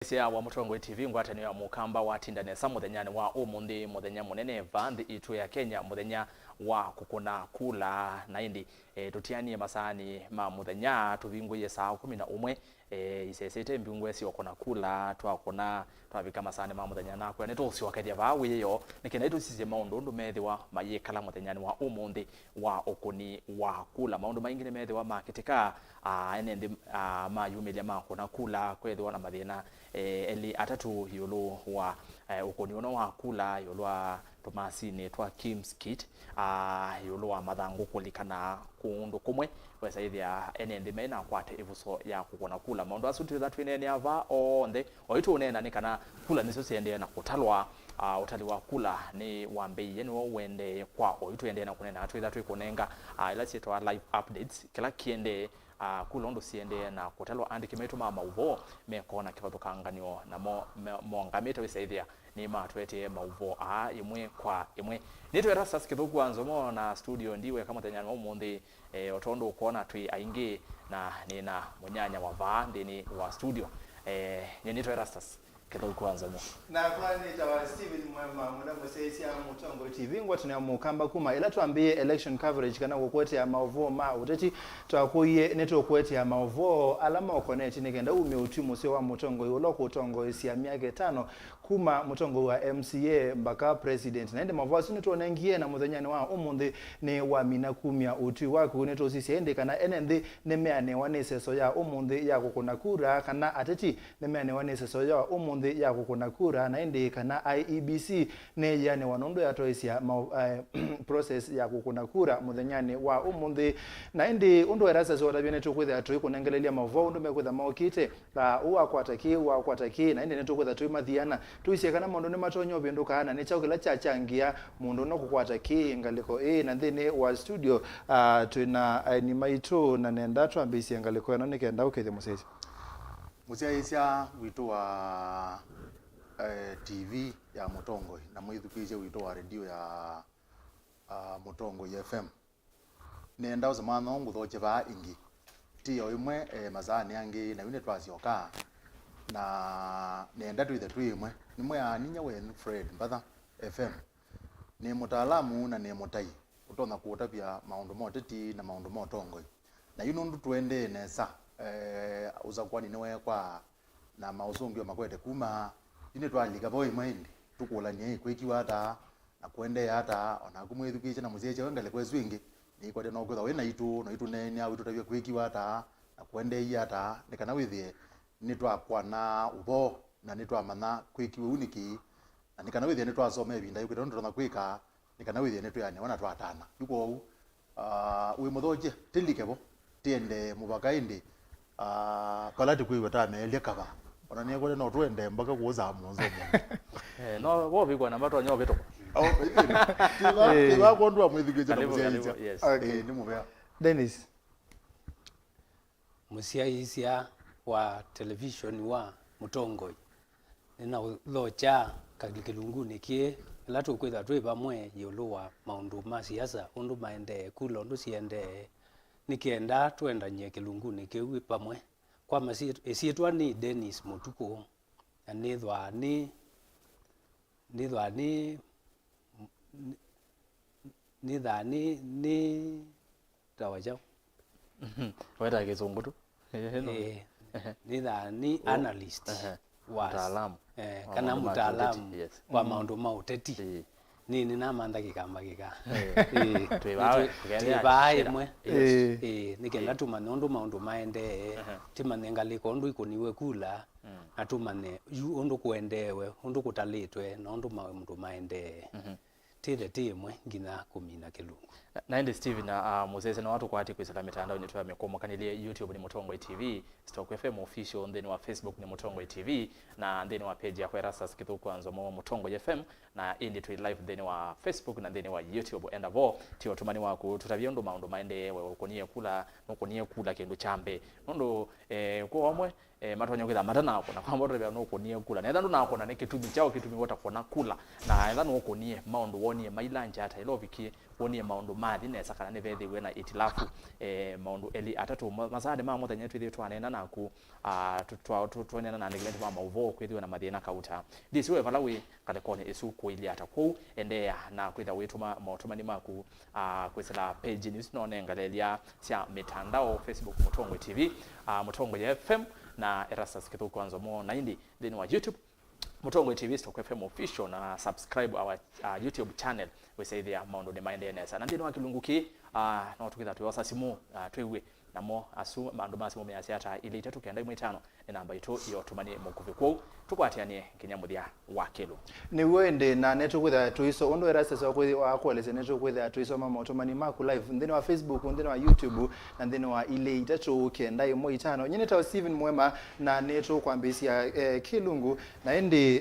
Sia wa Mutongo TV ngwatani ya mukamba watindane sa muthenyani wa umundi muthenya munene vandi itu ya Kenya muthenya wa kukuna kula na indi tutianie masani ma muthenya tuvinguye saa 11 isesete mbingwe si okona kula twakona twabika masani ma muthenya na kwa neto si wakadia vawe yo nikenda itu sisi maundu methiwa mayekala muthenyani wa umundi wa okoni wa kula maundu maingine methiwa makitika ene ma yumelia ma kona kula kwethiwa na mathina eli atatu yolo wa ukoni ono wa kula yolo wa tomasini twa Kim's Kit yolo wa mathangu kulikana kundu kumwe wesa ithia ene mena kwate ivuso ya kukona kula maundu asuti that winene ava onde oitu unena ni kana kula niso siende na kutalwa utali wa kula ni wambei yenu wende kwa oitu ende na kunena atu that ikonenga ila chitwa live updates kila kiende kulondo siende na kutalo andi kimetu mama uvo mekona kivathukanganyo na mongamete wisaithia ni matwete mauvo imwe kwa imwe nitwera sasa kithuku anzomo na studio ndiwe kama tenyana umundi otondo ukona twi aingi na nina munyanya wa vandini wa studio nitwera sasa kithuku anzomo na kwani tawa Steven Mwema mwana mseisi ya Mutongo TV ngwatuna ya mukamba kuma ila tuambie election coverage kana kokwete ya mauvo ma uteti twakuye neto kwete ya mauvo alama okoneti nikenda umeutimu sio wa Mutongo yulo kutongo isi ya miaka 5 kuma Mutongo wa MCA mpaka president na ende mavasi neto nengie na muthenyani wa umundi ni wa mina kumya uti wako neto sisi ende kana enende nemeane waneseso ya umundi ya kukuna kura kana ateti nemeane waneseso ya umundi ya kukuna kura na ende kana IEBC ne yani wanondo ya toisia process ya kukuna kura muthenyani wa umundi na ende undo erasa zo tabine tukwetha atu kunengelelia mavo undo mekwetha maokite uwa kwataki na ende neto kwetha tu mathiana tuisie kana mundu ni matonyo binduka ana ne chaukila chachangia mundu no kukwataki ngaliko na thini wa studio tuna ni maito na nenda twambisia ngaliko no nikenda ukethe musezi muciaisia witu wa TV ya Mutongo na mwithukije witu wa radio ya Mutongo FM nenda uzamano nguthoche va ingi tiyo imwe mazani yangi na wine twasioka na nenda twithe twimwe nimwe aninya wen Fred Mbatha FM ni mutaalamu na ni mutai utona kuotapia maundu moteti na maundu motongo na yuno ndu twende nesa Usakuani niwe kwa na mausungio makwete kuma ine twalika boy mwindi tukulania ikwekiwa hata na kuende hata ona kumwithukije na muzeche wengale kwezwingi ni kwete no kwetha wena itu no itu nene au tutavya kwekiwa hata na kuende hata nikana withie ni twakwa na ubo na ni twamana kwekiwe uniki na nikana withie ni twasoma ebinda yukwete ndo na kwika nikana withie ni tuyane wana twatana yuko uwe muthoje tilikebo tiende mubaka indi kalati kwiwe tamelia kaba ona niye kole no twende mpaka kuuza munzo no wo bigwa na matwa nyobe to tiba kondwa mwithigije na muzeja ni mubea Dennis musiaisia wa television wa Mutongo nina locha kagilunguni kie latu kwetha twe bamwe yolo wa maundu ma siasa undu maende kulo ndu siende nikienda twendanye kilunguni kiwi pamwe kwa masi esietwa ni Dennis Mutuku na ni tawajao weta kizungu tu ni analyst wa mtaalamu kana mtaalamu wa maundu mauteti nini na manda kikamba kika twibaye mwe nikenda tumane undu maundu maende timane ngaliko undu ikoniwe kula na tumane undu kuendewe undu kutalitwe na undu maundu maende tire timwe ngina kumina kilungu naende Steven na muzeze na watu kwa ati kuisaka mitandao ni tuwa mekomo kanilie YouTube ni Mutongo TV, Stock FM official, then wa Facebook ni Mutongo TV na then wa page ya kwa Rasas kithuku anzomo Mutongo FM na indi tu live then wa Facebook na then wa YouTube enda vo tiyo tumani wako tutaviondo maundu maende wakonie kula kindu chambe nondo kwa wamwe matonya kwitha matana ako na kwamba ndo no konie kula na ndandu nako na ne kitumi chao kitumi wota kona kula na ndandu okonie maundu wonie mailanja hata iloviki wonie maundu mathi nesa kana ni vethiwe na itilafu maundu eli atatu masade ma muthenya twithi twanena naku twanena na ndiglendi wa mauvo kwithiwe na mathina kauta thisiwe valawi katekone isu kuilia ataku endea na kwitha wituma mautumani maku kwisila page news none ngalelia cia mitandao Facebook Mutongwe TV Mutongwe FM na Erastus Kithuko Anzomo na indi then wa YouTube Mutongwe TV Stock FM official na subscribe our YouTube channel we say there maundo de mind nesa na ndino wakilunguki no tukitha tuyosa simu twewe namo asu mandu masimu me asiata ile itatu kenda 5 ni namba itu iyo tumani mukuvi kwao tukwatianie kinyamuthia wakelo ni wende na neto kwitha tuiso ondo Erastus wa kweleze neto kwitha tuiso mama otomani maku live ndene wa Facebook ndene wa YouTube na ndene wa ile itatu kenda 5 nyine ta Steven Mwema na neto kwambisia kilungu na indi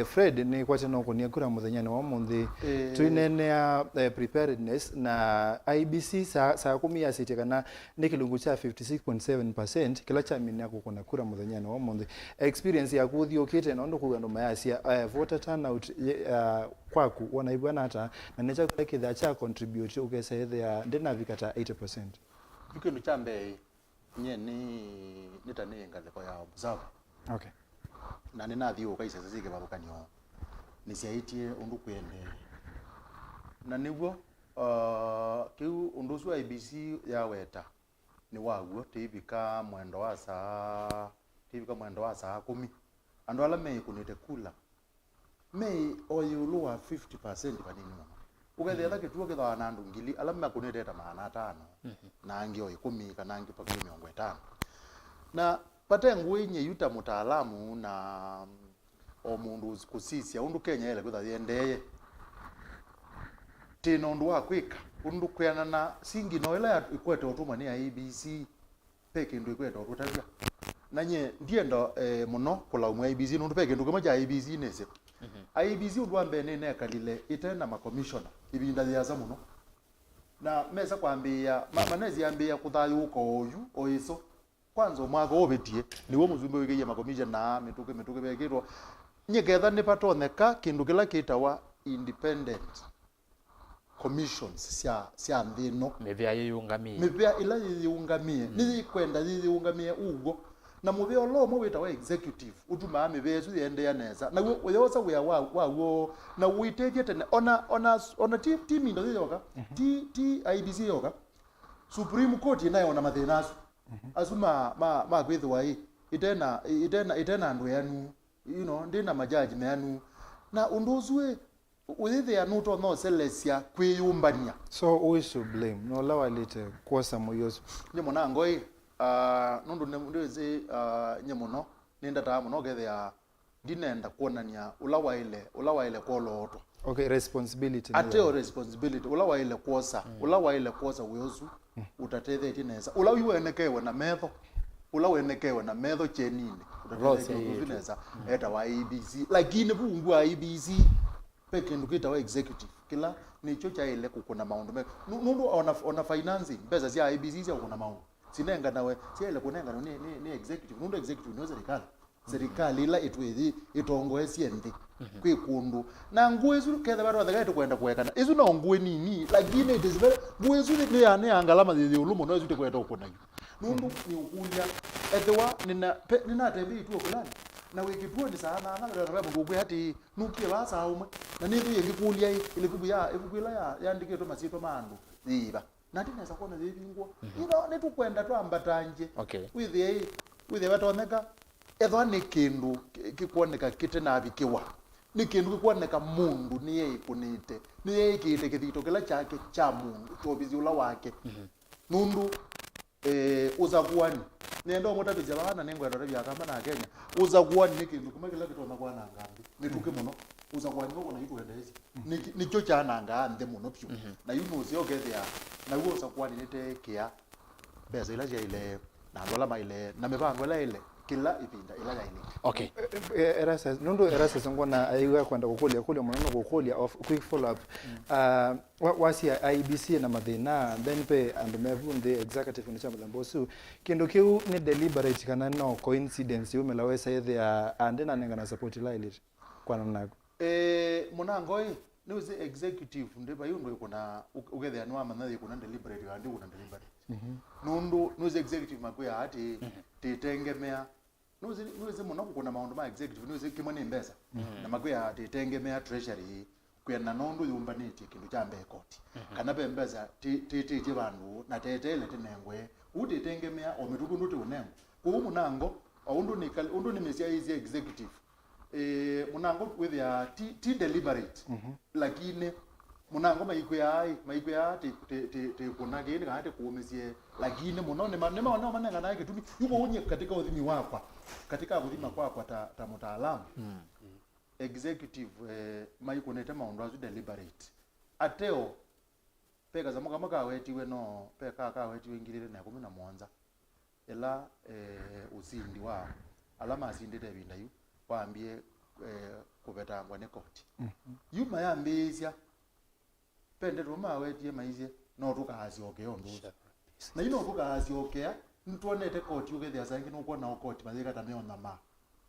Fred ni kwate noko ni kura muthenya ni wa muthi tuinene ya preparedness na IBC saa 10 ya site kana ni kilungu cha 56.7% kila cha mini yako kuna kura muthenya ni wa muthi experience ya kuthio kite na ndo kugando mayasia voter turnout kwaku wanaibwana hata na necha kwekitha cha contribute ukese there ndina vikata 80%. Ikindu chambe nye ni tani ngaleko ya observe. Okay. Na ninathi ukaisa zike babukanyo nisiaitie undu kwende na niguo kiu undu swa IBC ya weta ni waguo tibika mwendo wa saa 10 andu ala me kunite kula me oyuluwa 50% panini mama ugethetha kituo kithaa na andu ngili ala me kunite ta 500 na angi o 10 kana angi pa 50 na patengu inye yuta mutaalamu na o mundu kusisia undu Kenya ile kwitha yendeye tino ndu akwika undu kuyana na singi no ile ikwete otuma ni IBC peke ndu ikwete otutavya nanye ndiendo muno kulaumwa IBC ndu peke ndu kama ja IBC nese IBC undu ambe ne kalile itena ma commissioner ibinda yaza muno na meza kwambia manezi ambia kuthayu uko oyu oiso kwanza mwaka obetie niwo muzumbe wikiye ma commissioner na mituke bekirwo nyeketha ni patoneka kindu kila kitawa independent commissions cia nthino mevya yungamie mevya ila yungamie ni kwenda yungamie ugo na muvyo lo mo wita wa executive utuma mevezu yende ya neza na we yosa we wa na uiteke tena ona team ndo yoka IBC yoka Supreme Court inayo ona mathenasu azuma ma kwithwa hii itena ndo yanu ndina majaji menu na unduzwe uthithe ya nuto no selesia kwiyumbania so we should blame no lawa lite kosa moyoso nyemo ngoi nundu ndeze nyemuno ninda ta muno gethe ya dinenda kuonania ulawaile koloto okay responsibility ateo responsibility ulawaile kosa ulawaile kosa weosu utathethe tineza ulawiwenekewe na metho chenini utathethe eta wa IBC lakini bungu wa IBC peke ndukita wa executive kila nicho cha ile kukuna maundu nundu ona financing pesa za IBC za kuna maundu sinenga nawe ile kunenga ni executive nundu executive ni serikali ila itwethi itongoe siendi kwikundu na nguezu ketha bado thagaito kwenda kuwekana izu na ngwe nini lakini it is very nguezu ni angalama thithi ulumo no izute kwenda kunayo nundu ni ukunya ethwa nina tembi tu fulani na wikituo ni sana na bado ngugwe hati nukie basa umwe na nithu yengikulia ile kubuya ibukwila yandiketwe masito mandu thiba na ndineza kuona thithingwa nitukwenda twambatanje okay withe batoneka ethwa ni kindu kikuoneka kitena abikiwa ni kindu kikuoneka mundu ni yeye kunite ni yeye kite kithito kila chake cha mundu tobizi ula wake nundu Usakuani nendo mutabizya bana nengwenda tabya kama na Kenya Usakuani ni kindu kuma kila kitona kwa nangambi nituke muno Usakuani ngo na itwenda hizi nicho cha nanga ande muno pyu na yunuzi ogethia na uo Usakuani nitekia beza ila ile na ndola maile na mebango ile kila ibinda ila ile okay Erastus nundu Erastus ngona aiwa kwenda kukulia mwana kukulia of quick follow up wasi IBC na mathina then pe and mevunde executive ni chama mbosu kindu kiu ni deliberate kana no coincidence umelawesa there and then anenga na support ila kwa nako munangoi nuzi executive ndeba yundo kuna ugethe anwa manathe kuna deliberate kandi kuna deliberate nundu nuzi executive makuya ati titengemea nuzi muno kuna maundu ma executive nuzi kimone mbesa na makuya ati titengemea treasury kwena nondu yumbaniti kindu cha mbe court kana bembeza titi bandu na tetele tinengwe uditengemea omituku nduti unengo ku munango undu ni mesia easy executive munango with ya ti deliberate lakini munango maikuya te kuna geni kana kuumizie lakini muno ne maona mananga nake tumi yuko unye katika udhimi wako katika udhima kwako ta mtaalamu executive maikunete maundu azu deliberate ateo peka za maka wetiwe no peka ka wetiwe ngirire na 17 ela usindi wa alama asindite binda yu waambie kubetangwa ne court yuma yambizia pende roma wetie maize no tukahazi okeo nduza na ino tukahazi okea ntuonete court yugethe asangi no kuona court mazika tameona ma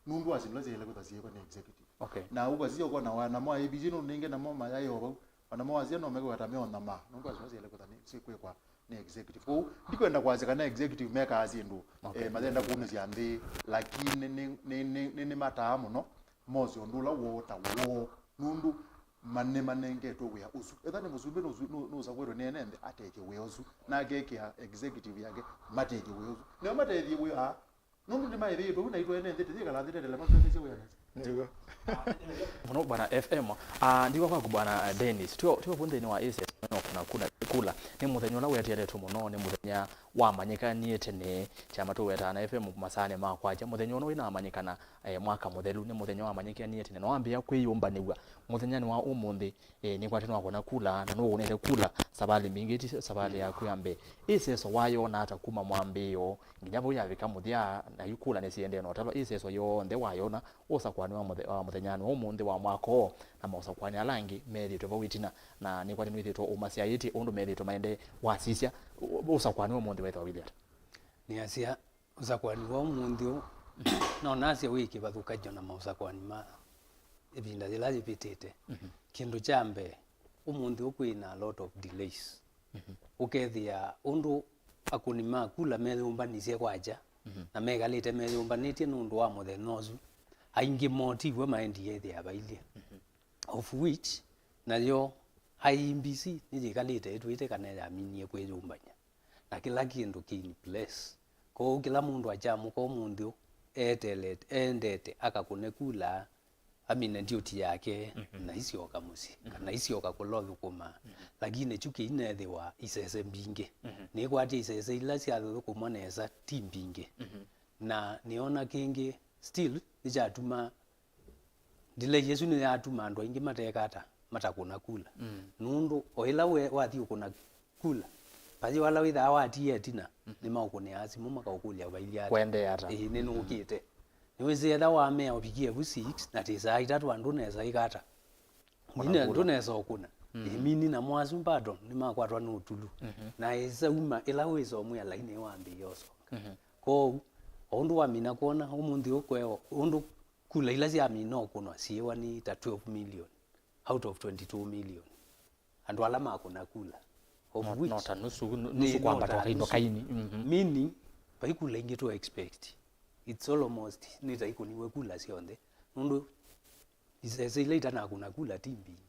nundu asimlaze ile kutaziye kwa executive okay na ugaziyo kwa na wana mwa ibijino ninge na mama yayo wana mwa azio no meko tameona ma nundu asimlaze ile kutani sikwe kwa ni executive ko ndikwenda kwaze kana executive meka azindu mazenda kuumizia ndi lakini ni matamu no mozi ondula wota wo nundu manenge to we usu ethane muzumbe no zakwero nenende ateke we usu na keke ya executive yake mateke we usu ne mateke we ha nundu ni mai vedo na ito enende tika la ndete la mateke we Ndiko. Muno bwana FM ndiko kwa bwana Dennis tio bundeni wa ese kuna kula ni muthenya la wetete tu muno ni muthenya wa manyikanie tene chama tu wetana FM masane makwaja muthenya no ina manyikana mwaka muthelu ni muthenya wa manyikanie tene no ambia kwiyumba niwa muthenya ni wa umuthi ni kwa tena wakona kula na no unende kula sabali mingiti sabali ya kuyambe ese so wayo na hata kuma mwambio nginyabo yavika muthia na yukula nesiende no talo ese so yo nde wayona Usakuani wa muthenyano umuthi wa mwako na Usakuani alangi meri to witina na ni kwa tinu to umasia yiti undu meri to maende wasisia Usakuani umuthi wetho William ni asia Usakuani wa umuthi no nasia wiki bathukajo na Usakuani ma ebinda zilazi pitete kindu chambe umuthi ukwina a lot of delays ukethia undu akunima kula methumbanisia kwaja na megalite methumbanite nundu wa muthenozu aingi motive maendie the abailia of which na yo IMBC ni kalite etwite kana ya minie kwejumbanya na kila kindu kini place ko kila mundu ajamu ko mundu endete akakunekula amine duty yake na isioka musi kana isioka kulothu kuma lakini chuki inethewa isese mbinge ni kwati isese ila cia kuma neza timbinge na niona kingi still ijatuma delay yesu ni yatuma ndo ingi matekata matakuna kula nundu oila we wathi ukuna kula paji wala witha wati yetina ni maukune asimu makaukulia bailia kwende ata ni nukite niweze etha wa mea opigie bu 6 na tisa itatu andu neza ikata nina ndu neza okuna mini na mwazu bado ni makwatwa nutulu na isauma ila wezo mwe laini wambi yoso ko ondu wa mina kuona umuthi ukweo undu kula ila cia mina okuno siwa ni 12 million out of 22 million andu ala makuna kula of which not nusu kwamba toka kaini meaning baikula ingi to expect it's almost nita ikuniwe kula sionde nundu isese ile itana kuna kula timbinge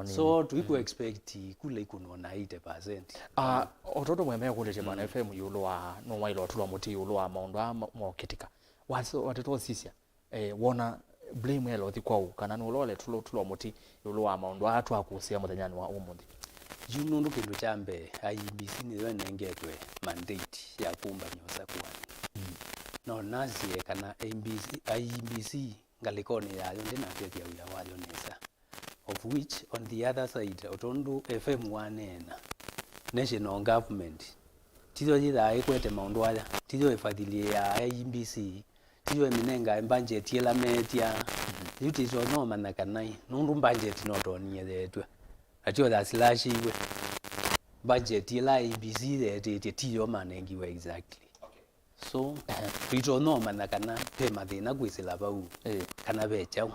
so tuiku expect kula ikunona 80%. Ototo mweme kule bwana FM yulo wa no wailo tulwa muti yulo wa maundu mo kitika wateto sisia wona blame yelo thikwau kana no lole tulwa muti yulo wa maundu atu akusia muthenyani wa umuthi junundu kindu chambe IBC ni yo nengetwe mandate ya kumba Usakuani no nasie kana IBC ngalikoni ya yo ndina tetia uya walio nesa of which on the other side otondu FM wanena national government tizo jitha ikwete maundu aya tizo ifadhilie ya IBC tizo eminenga budget yela metia yuti zo no manakanai nundu budget no tonie detwe atio da slash iwe budget yela IBC de tizo manengiwe exactly so we don't know manakana pema thina kwisila bau kana becha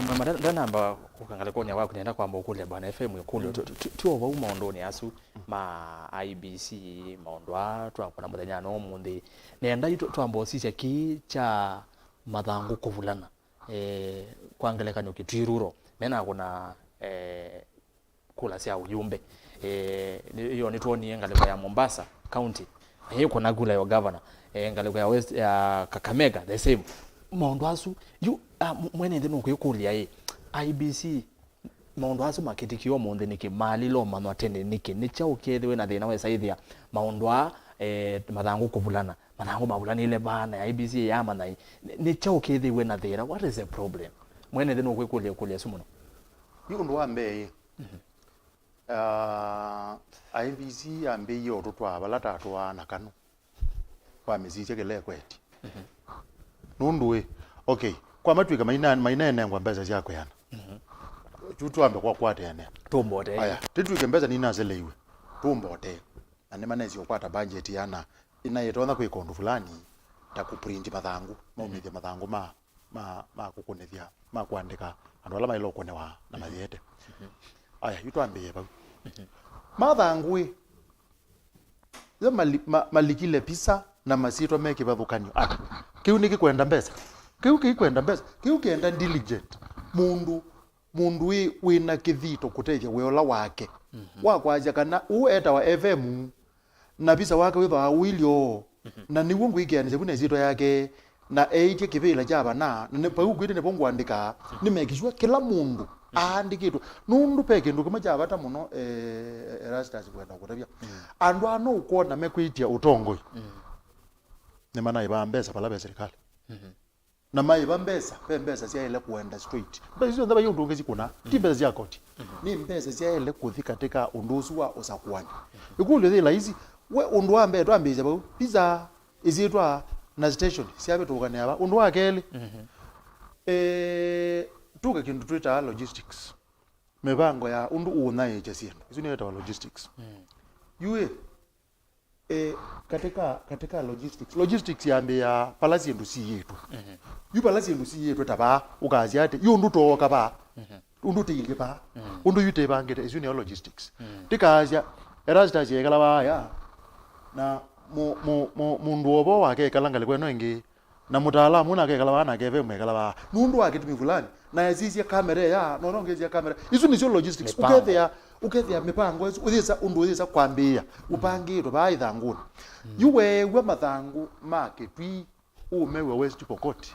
mama namba ukangale konya wako nenda kwamba ukule bwana FM ukule tu oba umaondoni asu ma IBC maondwa twakona muthenya no mundi nenda itu twambosisya ki cha mathangu kuvulana kwangeleka nyukitwiruro mena kuna kula sia ujumbe hiyo ni tuoni ngaleko ya Mombasa County hiyo kuna kula ya governor ngaleko ya West ya Kakamega the same maondo asu yu mwene ndino kuyikulia IBC maondo asu makitikio monde niki malilo mano atende niki nicha ukethwe na thina we saithia maondo mathangu kuvulana mathangu mavulana ile bana ya IBC ya mana nicha ukethwe na thina what is the problem mwene ndino kuyikulia sumuno yu ndo ambe IBC ambe yo tutwa balata atwa nakanu kwa mizije kele kweti nunduwe okay kwa matwika mainene ngwa mbeza yako yana chutu ambe kwa kwate yana tumbote aya titwike mbeza nina zeleiwe tumbote ane manezi yokwata budget yana inayetonda ku ikondo fulani takuprint mathangu maumithia mathangu ma kukunithia ma kuandika andu ala mailo kunewa na mathiete aya yutu ambe yeba mathangu ye malikile pisa na masito meke bathukanyo ata kiu nikikwenda mbesa kiu kienda diligent mundu wina kithito kutethia weola wake wakwaja kana ueta wa FM na bisa wake witha wilio na niwo ngwikianise kuna zito yake na eitie kivila jaba na pau kwite ne pongwandika ni mekishwa kila mundu aandikitwe nundu peke ndu kuma jaba ta muno Erastus kwenda kutavia andu ano ukona mekwitia utongoi ne mana iba mbesa pala serikali na mai bambesa pembesa sia ile kuenda straight basi ndio ndaba yundu ngezi kuna timbeza sia koti ni mbesa sia ile kuthi katika undusu wa Usakuani ikulu ile hizi we undu ambe twambije ba pizza izitwa na station sia betu ukane aba undu wakele tuka kindu twita logistics mebango ya undu una yeje sia izo ni logistics yue katika logistics yambe ya palasi yendu si yetu yu palasi yendu si yetu taba ukazi ate yu ndu toka ba undu tilike ba undu yute bangete izo ni logistics tikazi Erastus yekala ba ya na mundu obo wake kalangale kweno ingi na mutaalamu na kekala bana keve mwekala ba nundu wake timivulani na yazizia kamera ya norongeziya kamera izo ni logistics ukethia mipango uthisa undu uthisa kwambia upangiro baithanguna yuwe mathangu make twi umewe West Pokot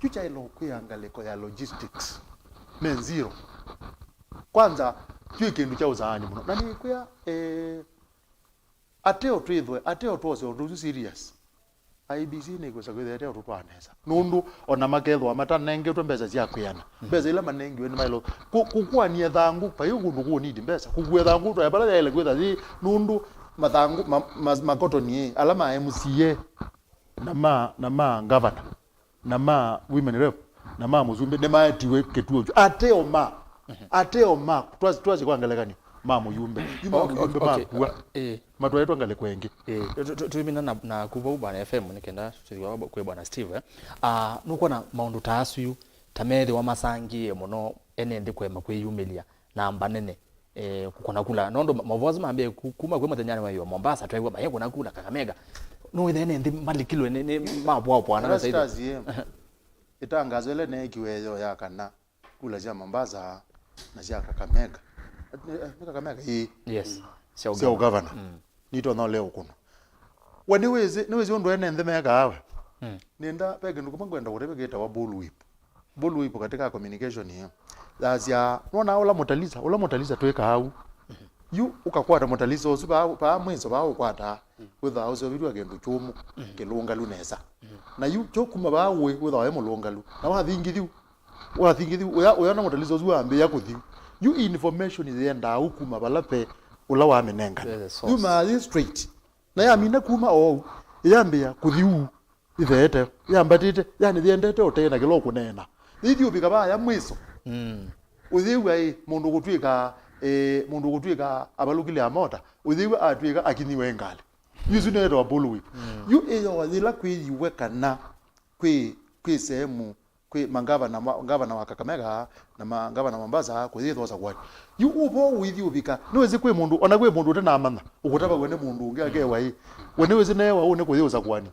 chucha ilo kuyangaleko ya logistics menziro kwanza twi kindu cha uzaani muno na ni kuya ateo twose undu serious IBC ni kusakwethe ateo tutwanesa nundu ona makethwa matanenge twembeza cia kuyana mbeza ila manengi weni mailo kukwania thangu pa yugu ndugu need mbeza kugwe thangu twa bala ile kwetha zi nundu mathangu makotoni ala ma MCA na ma governor na ma women rep na ma muzumbe ne maetiwe ketuo ateo ma twazi kwangelekani mamu yumbe makua matwa yetu angale kwenge tumina na kuva bwana FM nikenda tuziwa kwe bwana Steve nuko na maundu taasu tamethi wa masangi muno enende kwema kwiyumilia na mbanene kukona kula nondo mavozi mambe kuma kwe muthenya wa Mombasa twaiwa baye kuna kula Kakamega no ithene ndi malikilo ne mabwa na saidi itangazo ile ne kiweyo yakana kula za Mombasa na za Kakamega Kakamega yes sio governor nito no leo kuno niwezi ndo ene ndemeka awe nenda peke ndukuma kwenda urebe geta wa ball whip katika communication hiyo lazia unaona ula motaliza tweka hau yu ukakwata motaliza osuba pa mwenzo ba ukwata witha oso bidu agendo chumu kelunga lunesa na yu chokuma ba we witha wa mulunga lu na wathingithi uyana motaliza osu ambe yakuthi you information is there nda ukuma balape ula wa menenga you ma straight na ya mina kuma yambia kuthiu ithete yambatite yani thiendete otena kilo kunena thithio bikaba ya mwiso uthiu ai mundu gutwika abalukile amota uthiu atwika akiniwe ngale yuzu neto ball whip you eyo thila kwiyiwe kana kwi sehemu kwi ngavana wa Kakamega na ngavana wa Mombasa kuthithwa Usakuani yu upo withi ubika niwezi kwi mundu ona kwi mundu tena amana ukutaba wene mundu ungi akewa hii wene wezi newa une kuthi Usakuani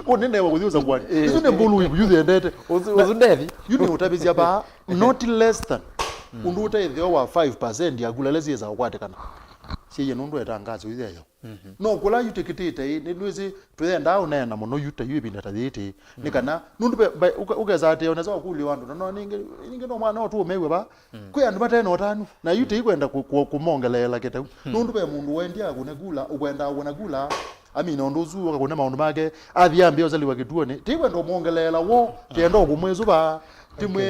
one newa kuthi Usakuani izo ne mbulu yu thiendete uzundethi yu ni utabizia ba not less than undu utethio wa 5% ya gula lezi za ukwatikana siye nundu etangazo itheyo no kula yutikitite ni nwezi twenda unena muno yuta yubinda tathiti ni kana nundu ugeza ate oneza wakuli wandu no ninge no mwana otu mewe ba kwi andu bateno otanu na yuti ikwenda kumongelela kitau nundu be mundu wendia kunegula ukwenda kunegula amina ondozu akakuna maundu make athiambia ozaliwa kituoni tikwenda umongelela wo tienda okumwezu ba timwe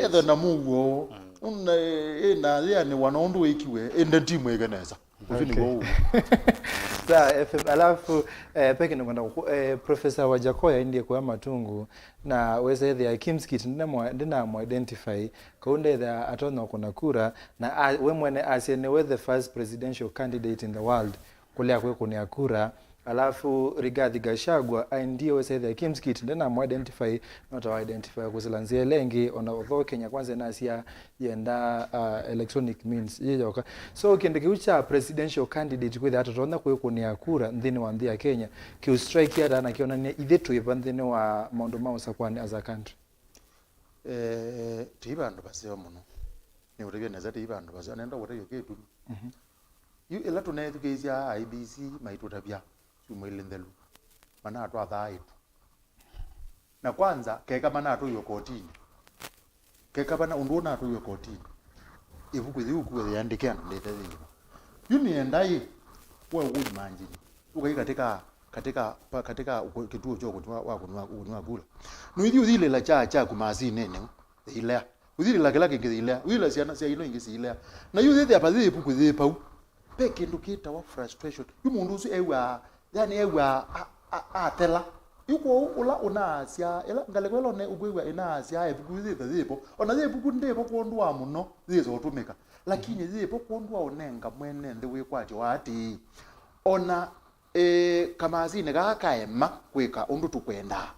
ethe na mugo una ina yani wanaondu ikiwe ende timu igeneza ufini sa FM alafu peke kwenda Professor Wajakoya ndiye kwa matungu na weze the Kimskit ndina mo identify kaunde the atona kuna kura na we mwene asiene we the first presidential candidate in the world kulia kwe kunia kura alafu Rigathi Gachagua ndiye wese the Kimskit ndina mo identify not to identify kuzilanzia lengi ona otho Kenya kwanza nasia yenda electronic means yeyoka so kende kiucha presidential candidate kwa hata tona kwe kunia kura ndini wa ndia Kenya ki strike ya na kiona ni ithe ipa ndini wa maundu ma Usakuani as a country tibandu baseo muno ni urebye neza tibandu baseo nenda urebye ketu yu ela tunethukizia IBC maitutabia umwelendelu mana atu athaitu na kwanza keka mana atu yo kotini keka bana unduna atu yo kotini ivukuthi ukuwe yandike ndete thiwa yuni endai wewe umanjini ukai katika kituo cha kunwa kula nuithi uthile la cha kumasi nene ile uthile la kila kingi ile uthile siana sia ino ingi ile na yuthi apathi ipukuthi pau peke ndukita wa frustration yumundu usu ewa yani ewa atela yuko ula unasia ela ngalekwelo ne ugwiwa inasia ebukuthi thipo ona thipo ndipo kuondwa muno thizo otumika lakini thipo kuondwa onenga mwene ndi wikwati wati ona kamazine gakaema kwika undu tukwenda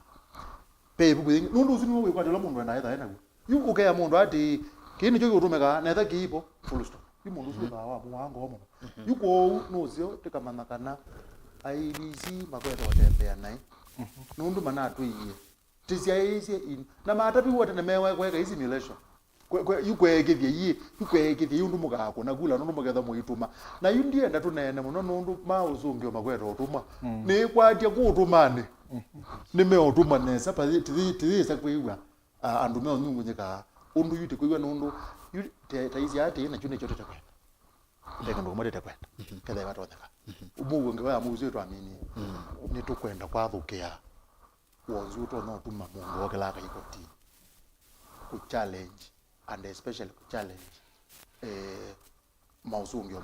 pebukuthi nundu usinu wikwati la mundu enda etha enagu yu ukea mundu ati kini cyo utumika netha kiipo full stop yumundu usu bawa muwango omo yuko nuzio tikamanakana IBC makweta otembea nai nundu manatu iye tisiaise in na matapi wote na mewa kweka hizi milesho yukwegithie yi yukwegithie yundu mugako na gula nundu mugetha muituma na yundie nda tunene muno nundu ma uzungio makweta otuma ni kwatia kutumane ni me otuma nesa pa ti sa kwiwa andu me onungu nyika undu yuti kwiwa nundu taisi ati na chune chote takwenda ndeka ndo mwete takwenda kada watu wathaka ubugo ngewa muzi tu amini ni tukwenda kwa thukia wozu to no tuma mungu okelaka ikoti ku challenge and especially ku challenge mausumbi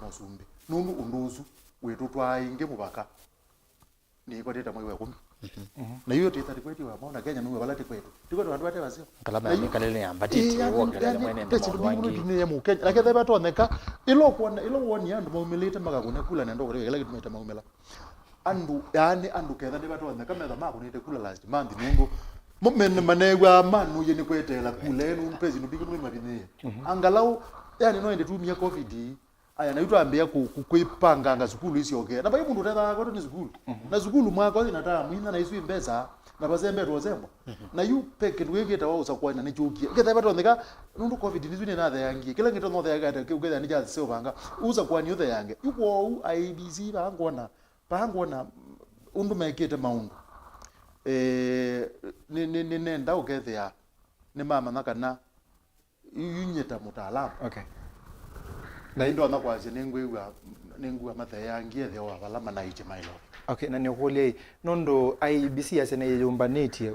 nundu unduzu wetu twainge mubaka ni koteta mwe wa 10 na hiyo titati kwetu wa maona Kenya nuwe balati kwetu tiko ndo watu wase kalama ya kalele ya mbatiti wokelele mwene ndo wangi ni ya mukenya lakini theba toneka ilo woni andu maumilite magakune kula nendo kore kila kitu meta maumela andu yani andu ketha ndeba toneka metha makunite kula last month nundu mumene manegwa manu yeni kwetela kula enu mpezi nubiki mwe mabine angalau yani no ende tumia covid aya na yutu ambia kuipanga nga zukulu isi okay na bayi mundu tetha kwato ni zukulu na zukulu mwako ina taa mwina na isu imbeza na bazembe rozembo na yu peke ndwegeta wa Usakuani na chukia ketha bato ndeka nundu covid ni zwine na yangi kila ngito no thega uketha ni jazi sio banga Usakuani yothe yange yuko IBC bangona undu mekete maundu ni nenda ukethia ni mama nakana yunyeta mutaalamu okay na ndo na kwaje ningwa mathe yangi ethe wa balama na ije mailo okay na nyokulie nondo IBC asene yumbaniti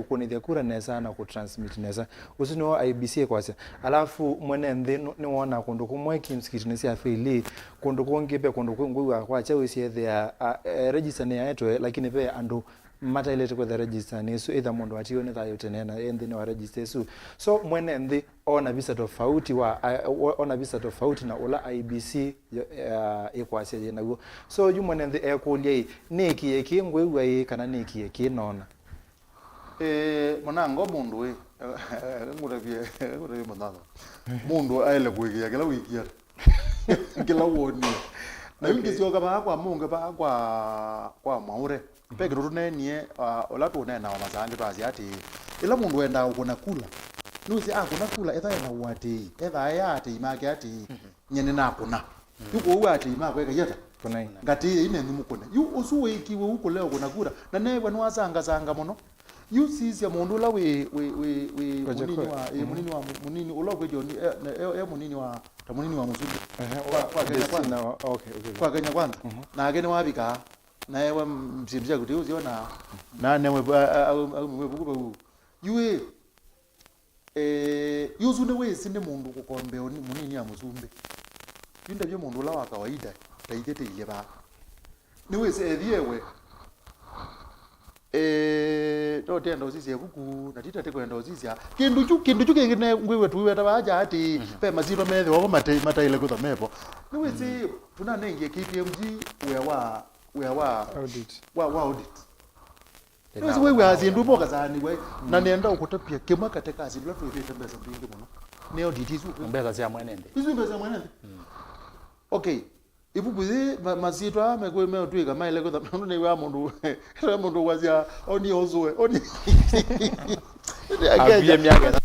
kunithia kura nesa na ku transmit nesa usino IBC kwase alafu mwene nthi ni wona kundu kumwe Kimskit nesi afili kundu kungipe kundu kungwa kwa chawe siethia register ne yetu lakini pe andu mata ile kwa the register ni so either mundu atiyo ne thayo tenena endi ne wa register so mwene nthi ona visa tofauti na ula IBC ikwase je naguo so yu mwene nthi ekulie niki ekingwe kana niki ekinona Mwanango mundu we ngurevie mwanango mundu aile kuigia kila wiki kila woni na yungi sio kama kwa mungu ba kwa maure peke runenie ola tunena wa mazangi basi ati ila mundu enda ukuna kula nusi akuna kula etha na wati etha ya ati make ati nyene na kuna yuko wati make kayeta kuna ngati ine ni mukuna yu usuwe ikiwe uko leo kuna kura na newe nwasanga muno yu sisi mundu la we munini ulo kwejo munini wa tamunini wa musubi kwa Kenya kwanza kwa Kenya kwanza na agene wabika na ewe msimjia kuti uziona na newe buku yuwe yuzune we sinde mundu kukombe munini ya musumbe yunda byo mundu la wa kawaida taitete ile ba niwe se ediewe to tenda usisi kuku na tita teko enda usisi kindu chu kengine ngwewe tuwe tabaja ati pe maziro methe wako mataile kutha mepo niwe si tuna nengie KPMG we wa audit niwe si wewe azindu boka zani we na nenda ukutapia kema kateka azindu latu ibe tembeza mbingi muno ne audit izu mbeza cia mwenende izu mbeza mwenende okay ibubuzi mazitwa mekwe metwika maile kutha mundu ne wa mundu wazia oni ozwe oni abie miaka